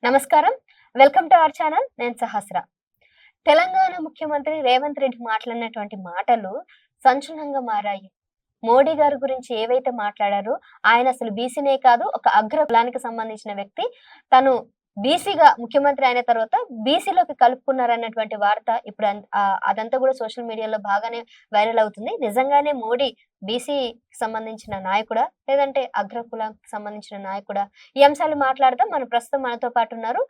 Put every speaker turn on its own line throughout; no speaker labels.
నమస్కారం. Welcome to our channel. నేను సహస్ర. తెలంగాణ ముఖ్యమంత్రి రేవంత్ రెడ్డి మాట్లాడినటువంటి మాటలు సంచలనంగా మారాయి. మోడీ గారి గురించి ఏవైతే మాట్లాడారో, ఆయన అసలు బీసీనే కాదు, ఒక అగ్ర కులానికి సంబంధించిన వ్యక్తి. తను బీసీగా ముఖ్యమంత్రి అయిన తర్వాత బీసీలోకి కలుపుకున్నారన్నటువంటి వార్త ఇప్పుడు అదంతా కూడా సోషల్ మీడియాలో బాగానే వైరల్ అవుతుంది. నిజంగానే మోడీ బీసీకి సంబంధించిన నాయకుడా? లేదంటే అగ్ర కులానికి సంబంధించిన నాయకుడా? ఈ అంశాలు మాట్లాడదాం. ప్రస్తుతం మనతో పాటు ఉన్నారు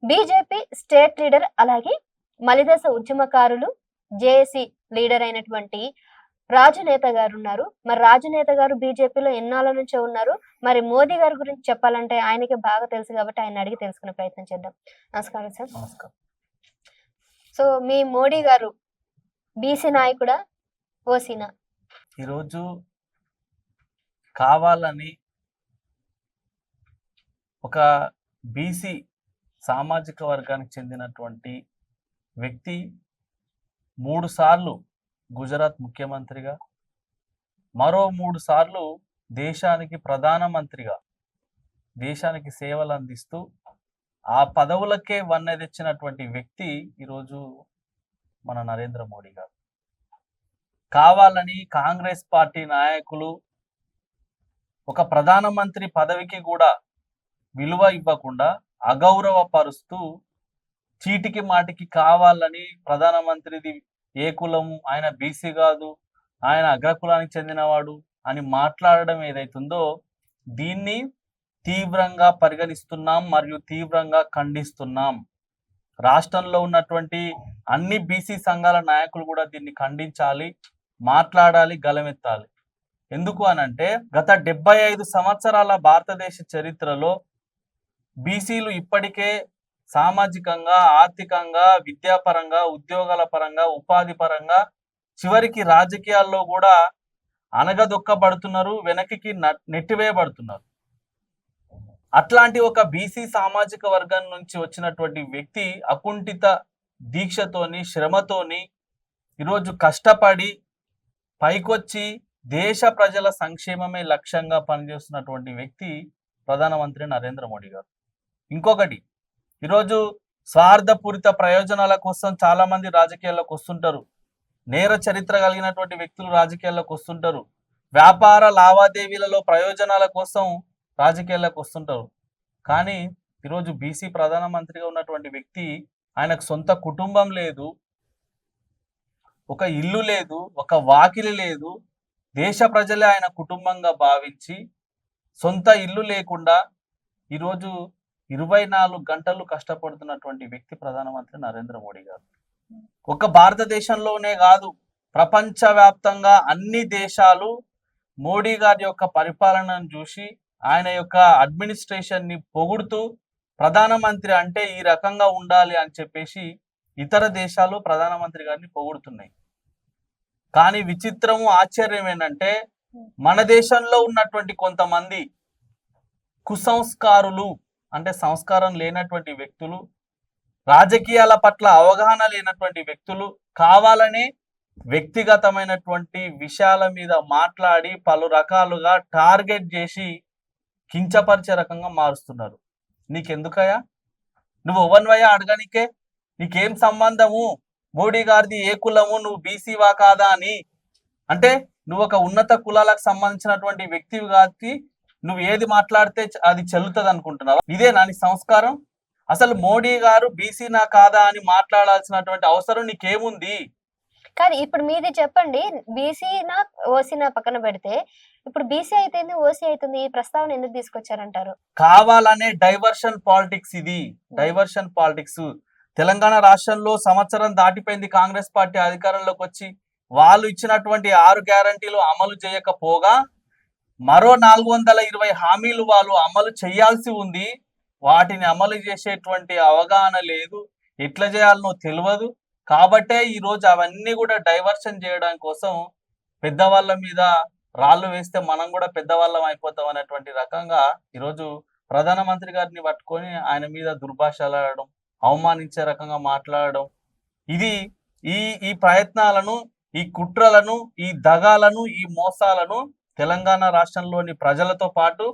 బీజేపీ స్టేట్ లీడర్, అలాగే మలిదశ ఉద్యమకారులు, జేఏసీ లీడర్ అయినటువంటి రాజునేత గారు ఉన్నారు. మరి రాజునేత గారు బీజేపీలో ఎన్నాళ్ళ నుంచో ఉన్నారు. మరి మోదీ గారి గురించి చెప్పాలంటే ఆయనకి బాగా తెలుసు కాబట్టి ఆయన అడిగి తెలుసుకునే ప్రయత్నం చేద్దాం. నమస్కారం సార్.
నమస్కారం.
సో మీ మోడీ గారు బీసీ నాయకుడా, ఓసీనా?
ఈరోజు కావాలని ఒక బీసీ సామాజిక వర్గానికి చెందినటువంటి వ్యక్తి 3 సార్లు గుజరాత్ ముఖ్యమంత్రిగా, మరో 3 సార్లు దేశానికి ప్రధానమంత్రిగా దేశానికి సేవలు అందిస్తూ ఆ పదవులకే వన్నె తెచ్చినటువంటి వ్యక్తి ఈరోజు మన నరేంద్ర మోడీ గారు. కావాలని కాంగ్రెస్ పార్టీ నాయకులు ఒక ప్రధానమంత్రి పదవికి కూడా విలువ ఇవ్వకుండా అగౌరవపరుస్తూ చీటికి మాటికి కావాలని ప్రధానమంత్రిది ఏ కులము, ఆయన బీసీ కాదు, ఆయన అగ్రకులానికి చెందినవాడు అని మాట్లాడడం ఏదైతుందో దీన్ని తీవ్రంగా పరిగణిస్తున్నాం మరియు తీవ్రంగా ఖండిస్తున్నాం. రాష్ట్రంలో ఉన్నటువంటి అన్ని బీసీ సంఘాల నాయకులు కూడా దీన్ని ఖండించాలి, మాట్లాడాలి, గలమెత్తాలి. ఎందుకు అనంటే గత 75 సంవత్సరాల భారతదేశ చరిత్రలో బీసీలు ఇప్పటికే సామాజికంగా, ఆర్థికంగా, విద్యాపరంగా, ఉద్యోగాల పరంగా, ఉపాధి పరంగా, చివరికి రాజకీయాల్లో కూడా అనగదొక్కబడుతున్నారు, వెనక్కి నెట్టివేయబడుతున్నారు. అట్లాంటి ఒక బీసీ సామాజిక వర్గం నుంచి వచ్చినటువంటి వ్యక్తి అకుంఠిత దీక్షతోని, శ్రమతోని ఈరోజు కష్టపడి పైకొచ్చి దేశ ప్రజల సంక్షేమమే లక్ష్యంగా పనిచేస్తున్నటువంటి వ్యక్తి ప్రధానమంత్రి నరేంద్ర మోడీ గారు. ఇంకొకటి, ఈరోజు స్వార్థపూరిత ప్రయోజనాల కోసం చాలా మంది రాజకీయాల్లోకి వస్తుంటారు. నేర చరిత్ర కలిగినటువంటి వ్యక్తులు రాజకీయాల్లోకి వస్తుంటారు. వ్యాపార లావాదేవీలలో ప్రయోజనాల కోసం రాజకీయాల్లోకి వస్తుంటారు. కానీ ఈరోజు బీసీ ప్రధానమంత్రిగా ఉన్నటువంటి వ్యక్తి, ఆయనకు సొంత కుటుంబం లేదు, ఒక ఇల్లు లేదు, ఒక వాకిలి లేదు. దేశ ప్రజలే ఆయన కుటుంబంగా భావించి సొంత ఇల్లు లేకుండా ఈరోజు 24 గంటలు కష్టపడుతున్నటువంటి వ్యక్తి ప్రధానమంత్రి నరేంద్ర మోడీ గారు. ఒక భారతదేశంలోనే కాదు, ప్రపంచవ్యాప్తంగా అన్ని దేశాలు మోడీ గారి యొక్క పరిపాలనను చూసి, ఆయన యొక్క అడ్మినిస్ట్రేషన్ ని పొగుడుతూ, ప్రధానమంత్రి అంటే ఈ రకంగా ఉండాలి అని చెప్పేసి ఇతర దేశాలు ప్రధానమంత్రి గారిని పొగుడుతున్నాయి. కానీ విచిత్రము, ఆశ్చర్యం ఏంటంటే మన దేశంలో ఉన్నటువంటి కొంతమంది కుసంస్కారులు, అంటే సంస్కారం లేనటువంటి వ్యక్తులు, రాజకీయాల పట్ల అవగాహన లేనటువంటి వ్యక్తులు కావాలనే వ్యక్తిగతమైనటువంటి విషయాల మీద మాట్లాడి పలు రకాలుగా టార్గెట్ చేసి కించపరిచే రకంగా మారుస్తున్నారు. నీకెందుకయ్యా? నువ్వు ఎవరివయ్యా అడగనికే? నీకేం సంబంధము? మోడీ గారిది ఏ కులము, నువ్వు బీసీవా కాదా అని? అంటే నువ్వు ఒక ఉన్నత కులాలకు సంబంధించినటువంటి వ్యక్తివి కాబట్టి నువ్వు ఏది మాట్లాడితే అది చెల్లుతుంది అనుకుంటున్నావా? ఇదే నాని సంస్కారం? అసలు మోడీ గారు బీసీనా కాదా అని మాట్లాడాల్సినటువంటి అవసరం నీకేముంది?
కానీ ఇప్పుడు మీది చెప్పండి, బీసీనా ఓసీనా పక్కన పెడితే ఇప్పుడు బీసీ అయితేంది, ఓసీ అవుతుంది, ఈ ప్రస్తావన ఎందుకు తీసుకొచ్చారంటారు?
కావాలనే డైవర్షన్ పాలిటిక్స్. ఇది డైవర్షన్ పాలిటిక్స్. తెలంగాణ రాష్ట్రంలో సంవత్సరం దాటిపోయింది కాంగ్రెస్ పార్టీ అధికారంలోకి వచ్చి. వాళ్ళు ఇచ్చినటువంటి 6 గ్యారంటీలు అమలు చేయకపోగా మరో 420 హామీలు వాళ్ళు అమలు చేయాల్సి ఉంది. వాటిని అమలు చేసేటువంటి అవగాహన లేదు, ఎట్లా చేయాలనో తెలియదు. కాబట్టే ఈరోజు అవన్నీ కూడా డైవర్షన్ చేయడం కోసం పెద్దవాళ్ళ మీద రాళ్ళు వేస్తే మనం కూడా పెద్దవాళ్ళం అయిపోతాం అనేటువంటి రకంగా ఈరోజు ప్రధానమంత్రి గారిని పట్టుకొని ఆయన మీద దుర్భాషలాడడం, అవమానించే రకంగా మాట్లాడడం, ఇది ఈ ప్రయత్నాలను, ఈ కుట్రలను, ఈ దగాలను, ఈ మోసాలను తెలంగాణ రాష్ట్రంలోని ప్రజలతో పాటు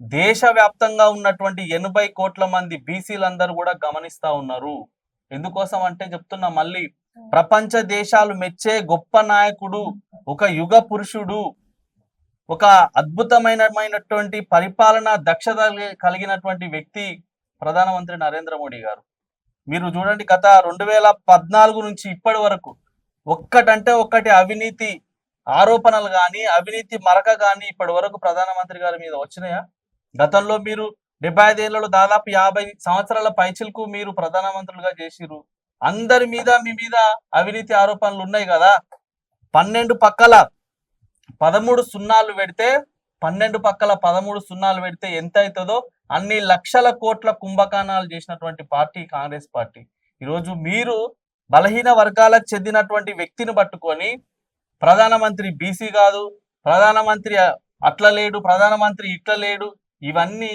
దేశవ్యాప్తంగా ఉన్నటువంటి 80 కోట్ల మంది బీసీలందరూ కూడా గమనిస్తా ఉన్నారు. ఎందుకోసం అంటే చెప్తున్నా మళ్ళీ, ప్రపంచ దేశాలు మెచ్చే గొప్ప నాయకుడు, ఒక యుగ పురుషుడు, ఒక అద్భుతమైనటువంటి పరిపాలన దక్షత కలిగినటువంటి వ్యక్తి ప్రధానమంత్రి నరేంద్ర మోడీ గారు. మీరు చూడండి, గత 2014 నుంచి ఇప్పటి వరకు ఒక్కటంటే ఒక్కటి అవినీతి ఆరోపణలు కానీ, అవినీతి మరక కానీ ఇప్పటి వరకు ప్రధానమంత్రి గారి మీద వచ్చినాయా? గతంలో మీరు 75 ఏళ్లలో దాదాపు 50 సంవత్సరాల పైచిలకు మీరు ప్రధానమంత్రులుగా చేసిరు. అందరి మీద మీ మీద అవినీతి ఆరోపణలు ఉన్నాయి కదా. 12 పక్కల 13 సున్నాలు పెడితే 12 పక్కల 13 సున్నాలు పెడితే ఎంత అవుతుందో అన్ని లక్షల కోట్ల కుంభకాణాలు చేసినటువంటి పార్టీ కాంగ్రెస్ పార్టీ. ఈరోజు మీరు బలహీన వర్గాలకు చెందినటువంటి వ్యక్తిని పట్టుకొని ప్రధానమంత్రి బీసీ కాదు, ప్రధానమంత్రి అట్లా లేడు, ప్రధానమంత్రి ఇట్లా లేడు, ఇవన్నీ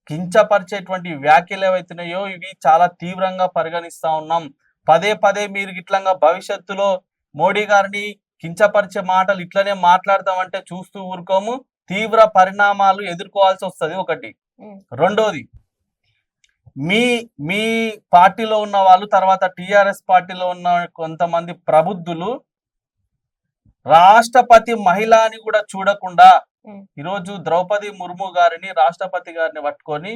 కించపరిచేటువంటి వ్యాఖ్యలు ఏవైతున్నాయో ఇవి చాలా తీవ్రంగా పరిగణిస్తా ఉన్నాం. పదే పదే మీరు ఇట్లంగా భవిష్యత్తులో మోడీ గారిని కించపరిచే మాటలు ఇట్లనే మాట్లాడతామంటే చూస్తూ ఊరుకోము, తీవ్ర పరిణామాలు ఎదుర్కోవాల్సి వస్తుంది. ఒకటి. రెండోది, మీ మీ పార్టీలో ఉన్న వాళ్ళు, తర్వాత టిఆర్ఎస్ పార్టీలో ఉన్న కొంతమంది ప్రబుద్ధులు రాష్ట్రపతి మహిళని కూడా చూడకుండా ఈరోజు ద్రౌపది ముర్ము గారిని, రాష్ట్రపతి గారిని పట్టుకొని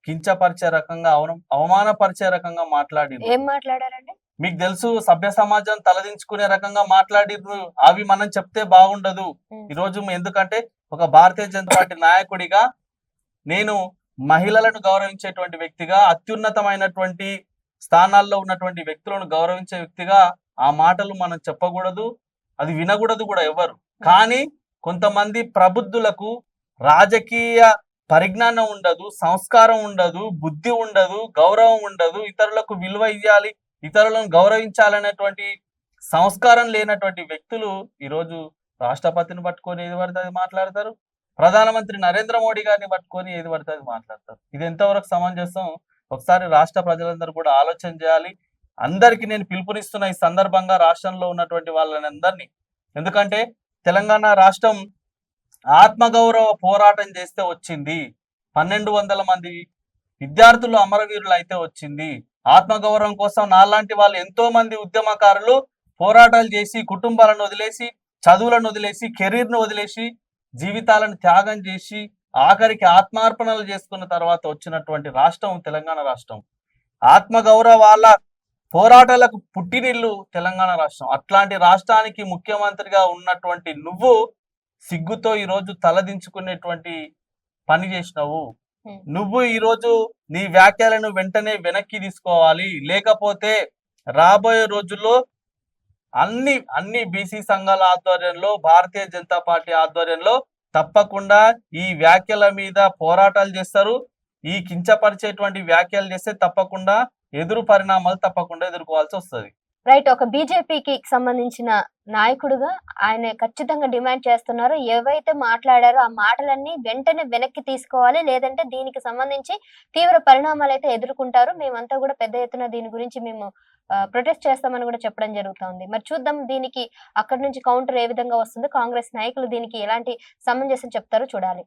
కించపరిచే రకంగా, అవమానపరిచే రకంగా
ఏం మాట్లాడారండి?
మీకు తెలుసు, సభ్య సమాజం తలదించుకునే రకంగా మాట్లాడిర్రు. అవి మనం చెప్తే బాగుండదు ఈరోజు. ఎందుకంటే ఒక భారతీయ జనతా పార్టీ నాయకుడిగా, నేను మహిళలను గౌరవించేటువంటి వ్యక్తిగా, అత్యున్నతమైనటువంటి స్థానాల్లో ఉన్నటువంటి వ్యక్తులను గౌరవించే వ్యక్తిగా ఆ మాటలు మనం చెప్పకూడదు, అది వినకూడదు కూడా ఎవరు. కానీ కొంతమంది ప్రబుద్ధులకు రాజకీయ పరిజ్ఞానం ఉండదు, సంస్కారం ఉండదు, బుద్ధి ఉండదు, గౌరవం ఉండదు, ఇతరులకు విలువ ఇవ్వాలి, ఇతరులను గౌరవించాలనేటువంటి సంస్కారం లేనటువంటి వ్యక్తులు ఈరోజు రాష్ట్రపతిని పట్టుకొని ఏది పడితే అది మాట్లాడతారు, ప్రధానమంత్రి నరేంద్ర మోడీ గారిని పట్టుకొని ఏది పడితే అది మాట్లాడతారు. ఇది ఎంతవరకు సమంజసం? ఒకసారి రాష్ట్ర ప్రజలందరూ కూడా ఆలోచన చేయాలి. అందరికీ నేను పిలుపునిస్తున్న ఈ సందర్భంగా రాష్ట్రంలో ఉన్నటువంటి వాళ్ళని అందరినీ, ఎందుకంటే తెలంగాణ రాష్ట్రం ఆత్మగౌరవ పోరాటం చేస్తే వచ్చింది. 1200 మంది విద్యార్థులు అమరవీరులు అయితే వచ్చింది. ఆత్మగౌరవం కోసం నాలాంటి వాళ్ళు ఎంతో మంది ఉద్యమకారులు పోరాటాలు చేసి, కుటుంబాలను వదిలేసి, చదువులను వదిలేసి, కెరీర్ను వదిలేసి, జీవితాలను త్యాగం చేసి, ఆఖరికి ఆత్మార్పణలు చేసుకున్న తర్వాత వచ్చినటువంటి రాష్ట్రం తెలంగాణ రాష్ట్రం. ఆత్మగౌరవాల పోరాటాలకు పుట్టినిల్లు తెలంగాణ రాష్ట్రం. అట్లాంటి రాష్ట్రానికి ముఖ్యమంత్రిగా ఉన్నటువంటి నువ్వు సిగ్గుతో ఈరోజు తలదించుకునేటువంటి పని చేసినావు. నువ్వు ఈరోజు నీ వ్యాఖ్యలను వెంటనే వెనక్కి తీసుకోవాలి. లేకపోతే రాబోయే రోజుల్లో అన్ని బీసీ సంఘాల ఆధ్వర్యంలో, భారతీయ జనతా పార్టీ ఆధ్వర్యంలో తప్పకుండా ఈ వ్యాఖ్యల మీద పోరాటాలు చేస్తారు. ఈ కించపరిచేటువంటి వ్యాఖ్యలు చేస్తే తప్పకుండా ఎదురు పరిణామాలు తప్పకుండా ఎదుర్కోవాల్సి వస్తుంది.
రైట్. ఒక బీజేపీకి సంబంధించిన నాయకుడుగా ఆయన ఖచ్చితంగా డిమాండ్ చేస్తున్నారు, ఏవైతే మాట్లాడారో ఆ మాటలన్నీ వెంటనే వెనక్కి తీసుకోవాలి, లేదంటే దీనికి సంబంధించి తీవ్ర పరిణామాలు అయితే ఎదుర్కొంటారు, మేమంతా కూడా పెద్ద ఎత్తున దీని గురించి మేము ప్రొటెస్ట్ చేస్తామని కూడా చెప్పడం జరుగుతుంది. మరి చూద్దాం దీనికి అక్కడి నుంచి కౌంటర్ ఏ విధంగా వస్తుందో, కాంగ్రెస్ నాయకులు దీనికి ఎలాంటి సమంజసం చెప్తారో చూడాలి.